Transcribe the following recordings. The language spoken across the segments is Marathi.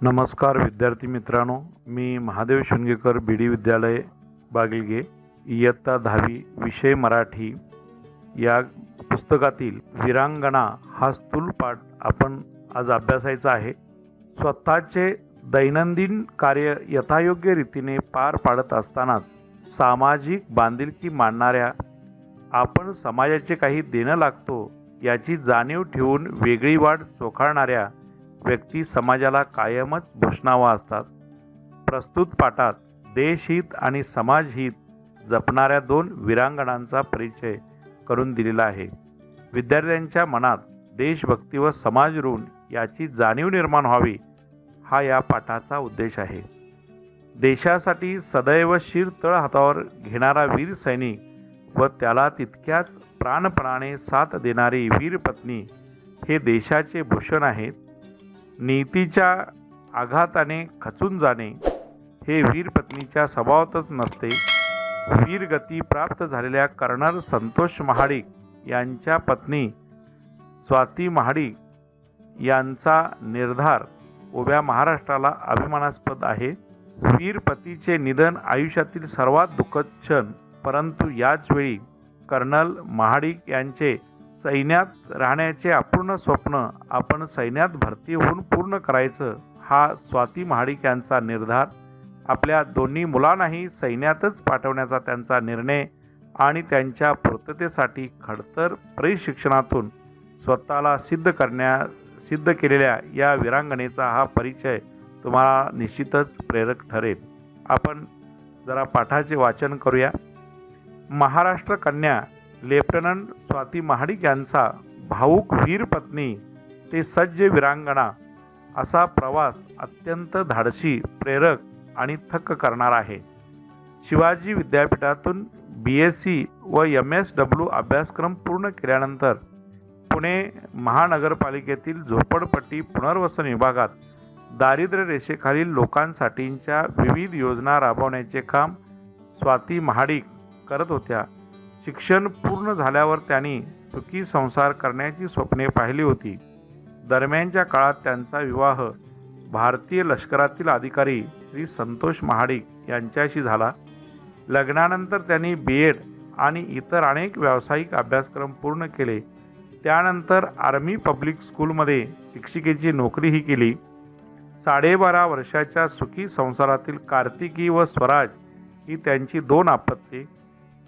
नमस्कार विद्यार्थी मित्रांनो, मी महादेव शुंगेकर बीडी विद्यालय बागिलगे इयत्ता 10वी विषय मराठी या पुस्तकातील वीरांगना हा स्थूल पाठ आपण आज अभ्यासायचा आहे। स्वतःचे दैनंदिन कार्य यथायोग्य रीतीने पार पाडत असतानाच सामाजिक बांधिलकी मानणाऱ्या आपण समाजाचे काही देणं लागतो याची जाणीव ठेवून वेगळी वाट चोखाळणाऱ्या व्यक्ती समाजाला कायमच भूषणावा असतात। प्रस्तुत पाठात देशहित आणि समाजहित जपणाऱ्या दोन वीरांगणांचा परिचय करून दिलेला आहे। विद्यार्थ्यांच्या मनात देशभक्ती व समाज ऋण याची जाणीव निर्माण व्हावी हा या पाठाचा उद्देश आहे। देशासाठी सदैव शिर तळ हातावर घेणारा वीर सैनिक व त्याला तितक्याच प्राणपणाने साथ देणारी वीर पत्नी हे देशाचे भूषण आहेत। नीतीच्या आघाताने खचून जाणे हे वीर पत्नीच्या स्वभावातच नसते। वीरगती प्राप्त झालेल्या कर्नल संतोष महाडिक यांच्या पत्नी स्वाती महाडिक यांचा निर्धार उभ्या महाराष्ट्राला अभिमानास्पद आहे। वीरपतीचे निधन आयुष्यातील सर्वात दुःखद क्षण, परंतु याच वेळी कर्नल महाडिक यांचे सैन्यात राहण्याचे अपूर्ण स्वप्न आपण सैन्यात भरती होऊन पूर्ण करायचं हा स्वाती महाडिक यांचा निर्धार, आपल्या दोन्ही मुलांनाही सैन्यातच पाठवण्याचा त्यांचा निर्णय आणि त्यांच्या पूर्ततेसाठी खडतर प्रशिक्षणातून स्वतःला सिद्ध केलेल्या या वीरांगनेचा हा परिचय तुम्हाला निश्चितच प्रेरक ठरेल। आपण जरा पाठाचे वाचन करूया। महाराष्ट्र कन्या लेफ्टनंट स्वाती महाडिक यांचा भावूक वीर पत्नी ते सज्ज वीरांगना असा प्रवास अत्यंत धाडसी, प्रेरक आणि थक्क करणार आहे। शिवाजी विद्यापीठातून BSc व MSW अभ्यासक्रम पूर्ण केल्यानंतर पुणे महानगरपालिकेतील झोपडपट्टी पुनर्वसन विभागात दारिद्र्य रेषेखालील लोकांसाठीच्या विविध योजना राबवण्याचे काम स्वाती महाडिक करत होत्या। शिक्षण पूर्ण झाल्यावर त्यांनी सुखी संसार करण्याची स्वप्ने पाहिली होती। दरम्यानच्या काळात त्यांचा विवाह भारतीय लष्करातील अधिकारी श्री संतोष महाडिक यांच्याशी झाला। लग्नानंतर त्यांनी B.Ed आणि इतर अनेक व्यावसायिक अभ्यासक्रम पूर्ण केले। त्यानंतर आर्मी पब्लिक स्कूलमध्ये शिक्षिकेची नोकरीही केली। 12.5 वर्षाच्या सुखी संसारातील कार्तिकी व स्वराज ही त्यांची 2 अपत्ये।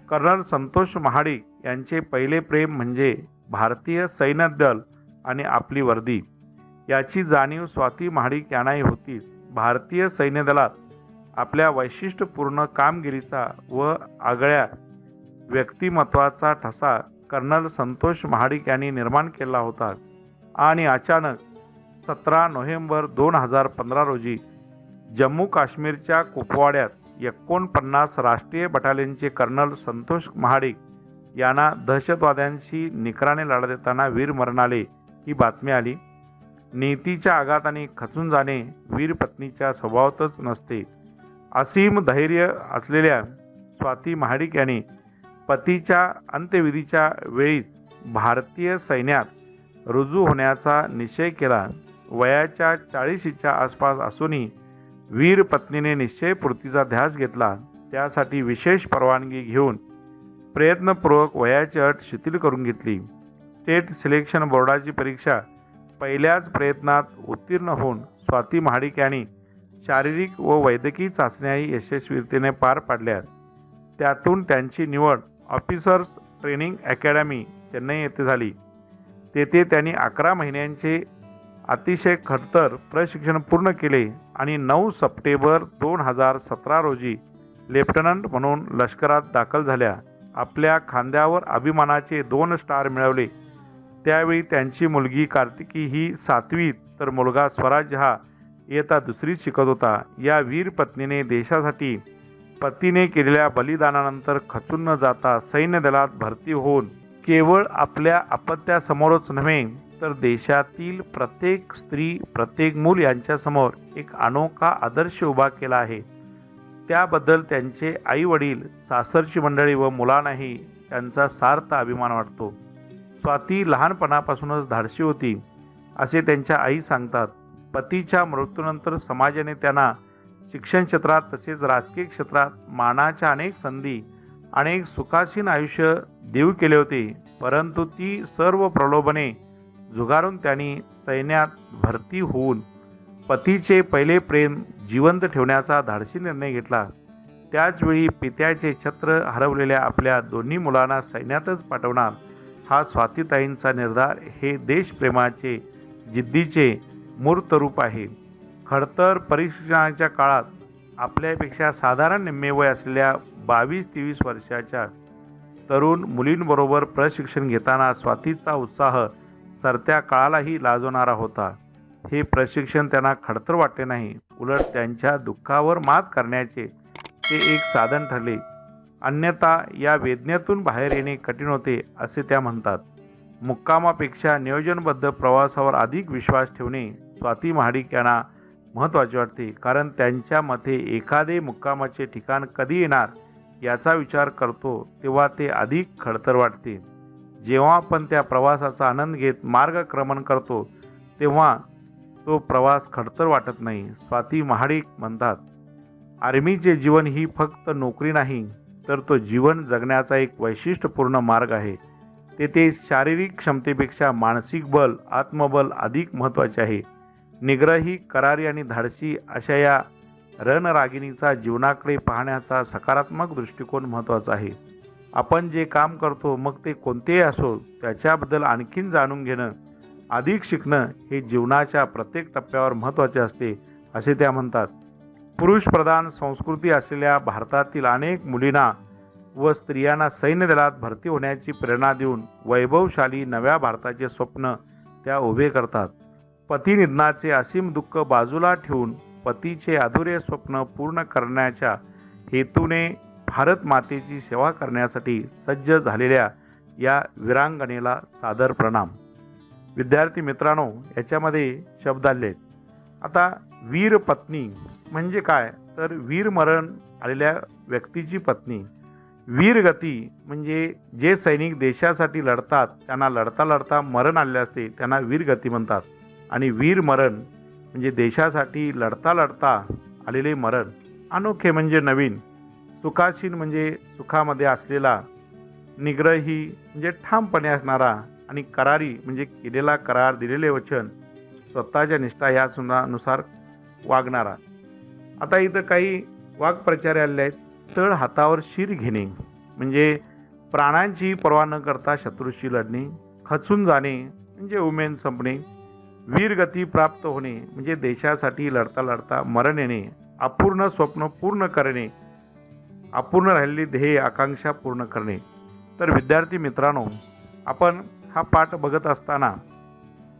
कर्नल संतोष महाडिक यांचे पहिले प्रेम म्हणजे भारतीय सैन्य दल आणि आपली वर्दी याची जाणीव स्वाती महाडिक यांनाही होती। भारतीय सैन्य दलात आपल्या वैशिष्ट्यपूर्ण कामगिरीचा व आगळ्या व्यक्तिमत्वाचा ठसा कर्नल संतोष महाडिक यांनी निर्माण केला होता आणि अचानक 17 नोव्हेंबर 2015 रोजी जम्मू काश्मीरच्या कुपवाड्यात 49 राष्ट्रीय बटालियनचे कर्नल संतोष महाडिक यांना दहशतवाद्यांशी निकराने लढा देताना वीरमरण आले ही बातमी आली। नीतीच्या आघाताने खचून जाणे वीर पत्नीच्या स्वभावातच नसते। असीम धैर्य असलेल्या स्वाती महाडिक यांनी पतीच्या अंत्यविधीच्या वेळीच भारतीय सैन्यात रुजू होण्याचा निश्चय केला। वयाच्या 40च्या आसपास असूनही वीर पत्नीने निश्चयपूर्तीचा ध्यास घेतला। त्यासाठी विशेष परवानगी घेऊन प्रयत्नपूर्वक वयाची अट शिथिल करून घेतली। स्टेट सिलेक्शन बोर्डाची परीक्षा पहिल्याच प्रयत्नात उत्तीर्ण होऊन स्वाती महाडिक यांनी शारीरिक व वैद्यकीय चाचण्याही यशस्वीरित्याने पार पाडल्या। त्यातून त्यांची निवड ऑफिसर्स ट्रेनिंग अकॅडमी चेन्नई येथे झाली। तेथे त्यांनी 11 महिन्यांचे अतिशय खडतर प्रशिक्षण पूर्ण केले आणि 9 सप्टेंबर 2017 रोजी लेफ्टनंट म्हणून लष्करात दाखल झाल्या। आपल्या खांद्यावर अभिमानाचे 2 स्टार मिळवले। त्यावेळी त्यांची मुलगी कार्तिकी ही 7वीत तर मुलगा स्वराज हा इयत्ता 2रीत शिकत होता। या वीर पत्नीने देशासाठी पतीने केलेल्या बलिदानानंतर खचून न जाता सैन्य दलात भरती होऊन केवळ आपल्या अपत्यासमोरच नव्हे तर देशातील प्रत्येक स्त्री, प्रत्येक मूल यांच्यासमोर एक अनोखा आदर्श उभा केला आहे। त्याबद्दल त्यांचे आई वडील, सासरची मंडळी व मुलांनाही त्यांचा सार्थ अभिमान वाटतो। स्वाती लहानपणापासूनच धाडसी होती असे त्यांच्या आई सांगतात। पतीच्या मृत्यूनंतर समाजाने त्यांना शिक्षण क्षेत्रात तसेच राजकीय क्षेत्रात मानाच्या अनेक संधी, अनेक सुखासीन आयुष्य देऊ केले होते, परंतु ती सर्व प्रलोभने झुगारून त्यांनी सैन्यात भरती होऊन पतीचे पहिले प्रेम जिवंत ठेवण्याचा धाडसी निर्णय घेतला. त्याचवेळी पित्याचे छत्र हरवलेल्या आपल्या दोन्ही मुलांना सैन्यातच पाठवणार हा स्वातीताईंचा निर्धार हे देशप्रेमाचे जिद्दीचे मूर्त रूप आहे. खडतर प्रशिक्षणाच्या काळात आपल्यापेक्षा साधारण निम्मे वय असलेल्या 22-23 वर्षाच्या तरुण मुलींबरोबर प्रशिक्षण घेताना स्वातीचा उत्साह सरत्या काळालाही लाजवणारा होता. हे प्रशिक्षण त्यांना खडतर वाटले नाही, उलट त्यांच्या दुःखावर मात करण्याचे ते एक साधन ठरले. अन्यथा या वेदनेतून बाहेर येणे कठीण होते असे त्या म्हणतात. मुक्कामापेक्षा नियोजनबद्ध प्रवासावर अधिक विश्वास ठेवणे स्वाती महाडिक यांना महत्त्वाचे वाटते, कारण त्यांच्या मते एखादे मुक्कामाचे ठिकाण कधी येणार याचा विचार करतो तेव्हा ते अधिक खडतर वाटते. जेव्हा आपण त्या प्रवासाचा आनंद घेत मार्गक्रमण करतो तेव्हा तो प्रवास खडतर वाटत नाही. स्वाती महाडिक म्हणतात, आर्मीचे जीवन ही फक्त नोकरी नाही, तर तो जीवन जगण्याचा एक वैशिष्ट्यपूर्ण मार्ग आहे. तेथे शारीरिक क्षमतेपेक्षा मानसिक बल, आत्मबल अधिक महत्त्वाचे आहे. निग्रही, करारी आणि धाडसी अशा या रणरागिणीचा जीवनाकडे पाहण्याचा सकारात्मक दृष्टिकोन महत्त्वाचा आहे. आपण जे काम करतो मग ते कोणतेही असो त्याच्याबद्दल आणखीन जाणून घेणं, अधिक शिकणं हे जीवनाच्या प्रत्येक टप्प्यावर महत्त्वाचे असते असे त्या म्हणतात. पुरुषप्रधान संस्कृती असलेल्या भारतातील अनेक मुलींना व स्त्रियांना सैन्य दलात भरती होण्याची प्रेरणा देऊन वैभवशाली नव्या भारताचे स्वप्न त्या उभे करतात. पतिनिधनाचे असीम दुःख बाजूला ठेवून पतीचे अधुरे स्वप्न पूर्ण करण्याच्या हेतूने भारत मातेची सेवा करण्यासाठी सज्ज झालेल्या या वीरांगणेला सादर प्रणाम. विद्यार्थी मित्रांनो, याच्यामध्ये शब्द आले. आता वीर पत्नी म्हणजे काय, तर वीर मरण आलेल्या व्यक्तीची पत्नी. वीरगती म्हणजे जे सैनिक देशासाठी लढतात त्यांना लढता लढता मरण आलेले असते त्यांना वीरगती म्हणतात. आणि वीर मरण म्हणजे देशासाठी लढता लढता आलेले मरण. अनोखे म्हणजे नवीन. सुखासीन म्हणजे सुखामध्ये असलेला. निग्रही म्हणजे ठामपणे असणारा. आणि करारी म्हणजे केलेला करार, दिलेले वचन, स्वतःच्या निष्ठा यानुसार वागणारा. आता इथं काही वाक्प्रचार आलेले आहेत. तळ हातावर शीर घेणे म्हणजे प्राणांची पर्वा न करता शत्रूशी लढणे. खचून जाणे म्हणजे उमेद संपणे. वीरगती प्राप्त होणे म्हणजे देशासाठी लढता लढता मरण येणे. अपूर्ण स्वप्न पूर्ण करणे, अपूर्ण राहिलेली ध्येय आकांक्षा पूर्ण करणे. तर विद्यार्थी मित्रांनो, आपण हा पाठ बघत असताना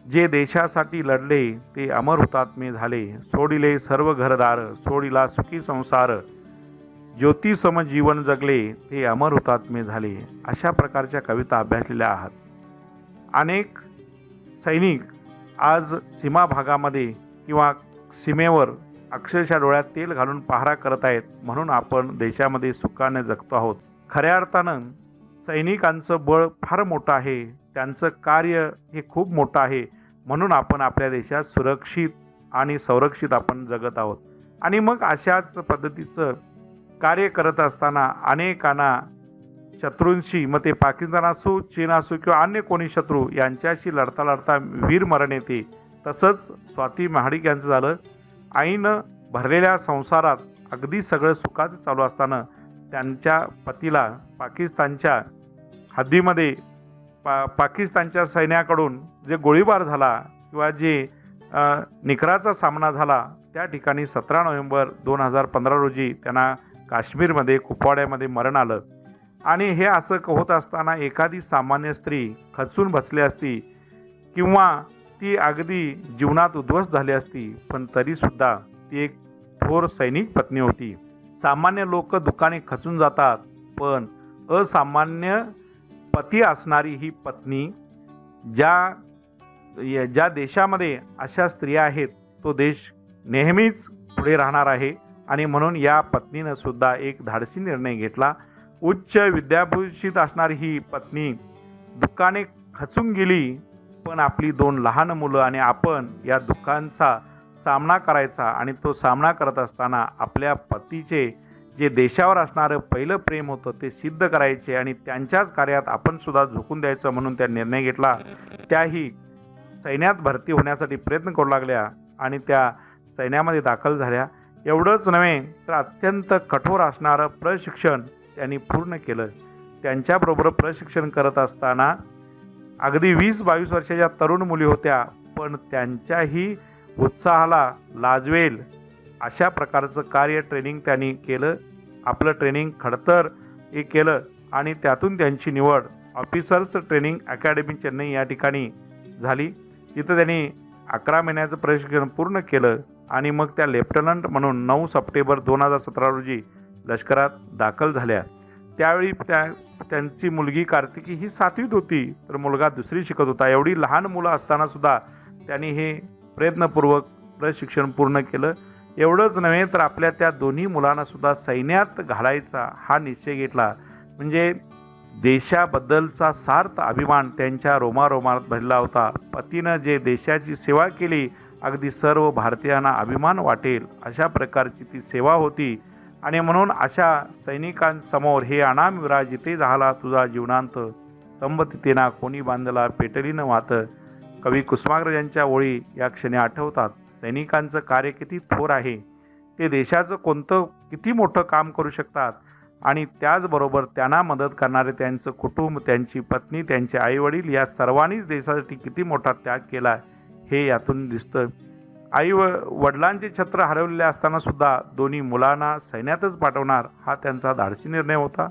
जे देशासाठी लढले ते अमर हुतात्मे झाले. सोडिले सर्व घरदार, सोडिला सुखी संसार, ज्योतिसम जीवन जगले, ते अमर हुतात्मे झाले. अशा प्रकारच्या कविता अभ्यासलेल्या आहात. अनेक सैनिक आज सीमा भागामध्ये किंवा सीमेवर अक्षरशः डोळ्यात तेल घालून पहारा करत आहेत, म्हणून आपण देशामध्ये सुखाने जगतो आहोत. खऱ्या अर्थानं सैनिकांचं बळ फार मोठं आहे, त्यांचं कार्य हे खूप मोठं आहे, म्हणून आपण आपल्या देशात सुरक्षित आणि संरक्षित आपण जगत आहोत. आणि मग अशाच पद्धतीचं कार्य करत असताना अनेकांना शत्रूंशी, मग ते पाकिस्तान असो, चीन असो किंवा अन्य कोणी शत्रू, यांच्याशी लढता लढता वीरमरण येते. तसंच स्वाती महाडिक यांचं झालं. आईनं भरलेल्या संसारात अगदी सगळं सुखाचं चालू असताना त्यांच्या पतीला पाकिस्तानच्या हद्दीमध्ये पाकिस्तानच्या सैन्याकडून जे गोळीबार झाला किंवा जे निकराचा सामना झाला, त्या ठिकाणी 17 नोव्हेंबर 2015 रोजी त्यांना काश्मीरमध्ये कुपवाड्यामध्ये मरण आलं. आणि हे असं होत असताना एखादी सामान्य स्त्री खचून बसली असती किंवा ती अगदी जीवनात उद्ध्वस्त झाली असती, पण तरीसुद्धा ती एक थोर सैनिक पत्नी होती. सामान्य लोक दुःखाने खचून जातात, पण असामान्य पती असणारी ही पत्नी, ज्या देशामध्ये अशा स्त्रिया आहेत तो देश नेहमीच पुढे राहणार आहे. आणि म्हणून या पत्नीनं सुद्धा एक धाडसी निर्णय घेतला. उच्च विद्याभूषित असणारी ही पत्नी दुःखाने खचून गेली, पण आपली 2 लहान मुलं आणि आपण या दुःखांचा सामना करायचा आणि तो सामना करत असताना आपल्या पतीचे जे देशावर असणारं पहिलं प्रेम होतं ते सिद्ध करायचे आणि त्यांच्याच कार्यात आपण सुद्धा झोकून द्यायचं म्हणून त्या निर्णय घेतला. त्याही सैन्यात भरती होण्यासाठी प्रयत्न करू लागल्या आणि त्या सैन्यामध्ये दाखल झाल्या. एवढंच नव्हे तर अत्यंत कठोर असणारं प्रशिक्षण त्यांनी पूर्ण केलं. त्यांच्याबरोबर प्रशिक्षण करत असताना अगदी 20-22 वर्षाच्या तरुण मुली होत्या, पण त्यांच्याही उत्साहाला लाजवेल अशा प्रकारचं कार्य ट्रेनिंग त्यांनी केलं. आपलं ट्रेनिंग खडतर हे केलं आणि त्यातून त्यांची निवड ऑफिसर्स ट्रेनिंग अकॅडमी चेन्नई या ठिकाणी झाली. तिथं त्यांनी 11 महिन्याचं प्रशिक्षण पूर्ण केलं आणि मग त्या लेफ्टनंट म्हणून 9 सप्टेंबर 2017 रोजी लष्करात दाखल झाल्या. त्यावेळी त्यांची मुलगी कार्तिकी ही 7वीत होती, तर मुलगा 2री शिकत होता. एवढी लहान मुलं असतानासुद्धा त्यांनी हे प्रयत्नपूर्वक प्रशिक्षण पूर्ण केलं. एवढंच नव्हे तर आपल्या त्या दोन्ही मुलांनासुद्धा सैन्यात घालायचा हा निश्चय घेतला. म्हणजे देशाबद्दलचा सार्थ अभिमान त्यांच्या रोमारोमात भरला होता. पतीनं जे देशाची सेवा केली अगदी सर्व भारतीयांना अभिमान वाटेल अशा प्रकारची ती सेवा होती. आणि म्हणून अशा सैनिकांसमोर हे अनाम विरा जिथे झाला तुझा जीवनांत, स्तंभ तिथे ना कोणी बांधला पेटलीनं वात. कवी कुसुमाग्रज यांच्या ओळी या क्षणी आठवतात. सैनिकांचं कार्य किती थोर आहे, ते देशाचं कोणतं किती मोठं काम करू शकतात आणि त्याचबरोबर त्यांना मदत करणारे त्यांचं कुटुंब, त्यांची पत्नी, त्यांचे आईवडील या सर्वांनीच देशासाठी किती मोठा त्याग केला हे यातून दिसतं. वडिलांचे छत्र हरवलेले असताना सुद्धा दोन्ही मुलांना सैन्यातच पाठवणार हा त्यांचा धाडसी निर्णय होता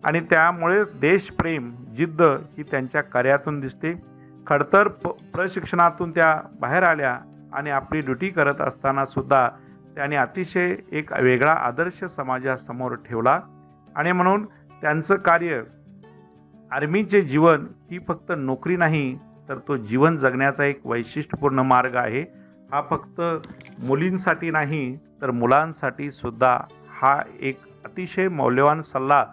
आणि त्यामुळे देशप्रेम जिद्द ही त्यांच्या कार्यातून दिसते. खडतर प्रशिक्षणातून त्या बाहेर आल्या आणि आपली ड्युटी करत असताना सुद्धा त्यांनी अतिशय एक वेगळा आदर्श समाजासमोर ठेवला. आणि म्हणून त्यांचं कार्य, आर्मीचे जीवन ही फक्त नोकरी नाही तर तो जीवन जगण्याचा एक वैशिष्ट्यपूर्ण मार्ग आहे. हा फक्त मुलींसाठी नाही तर मुलांसाठी सुद्धा हा एक अतिशय मौल्यवान सल्ला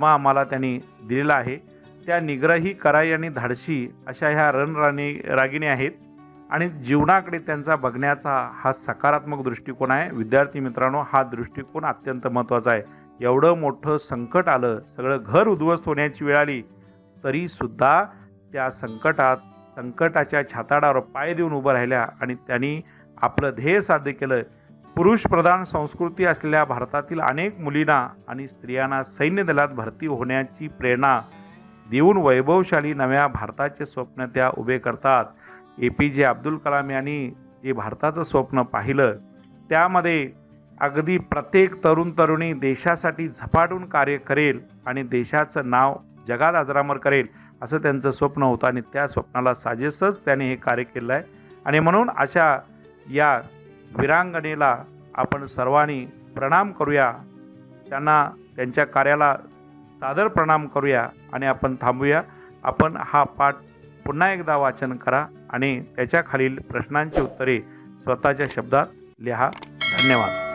आम्हाला त्यांनी दिलेला आहे. त्या निग्रही, कराई आणि धाडसी अशा ह्या रागिणी आहेत आणि जीवनाकडे त्यांचा बघण्याचा हा सकारात्मक दृष्टिकोन आहे. विद्यार्थी मित्रांनो, हा दृष्टिकोन अत्यंत महत्त्वाचा आहे. एवढं मोठं संकट आलं, सगळं घर उद्ध्वस्त होण्याची वेळ आली, तरीसुद्धा त्या संकटाच्या छाताडावर पाय देऊन उभं राहिल्या आणि त्यांनी आपलं ध्येय साध्य केलं. पुरुषप्रधान संस्कृती असलेल्या भारतातील अनेक मुलींना आणि स्त्रियांना सैन्य दलात भरती होण्याची प्रेरणा देऊन वैभवशाली नव्या भारताचे स्वप्न त्या उभे करतात. APJ अब्दुल कलाम यांनी जे भारताचं स्वप्न पाहिलं त्यामध्ये अगदी प्रत्येक तरुणी देशासाठी झपाटून कार्य करेल आणि देशाचं नाव जगात अजरामर करेल असं त्यांचं स्वप्न होतं आणि त्या स्वप्नाला साजेसच त्याने हे कार्य केलं आहे. आणि म्हणून अशा या वीरांगणेला आपण सर्वांनी प्रणाम करूया, त्यांना त्यांच्या कार्याला सादर प्रणाम करूया आणि आपण थांबूया. आपण हा पाठ पुन्हा एकदा वाचन करा आणि त्याच्या खालील प्रश्नांची उत्तरे स्वतःच्या शब्दात लिहा. धन्यवाद.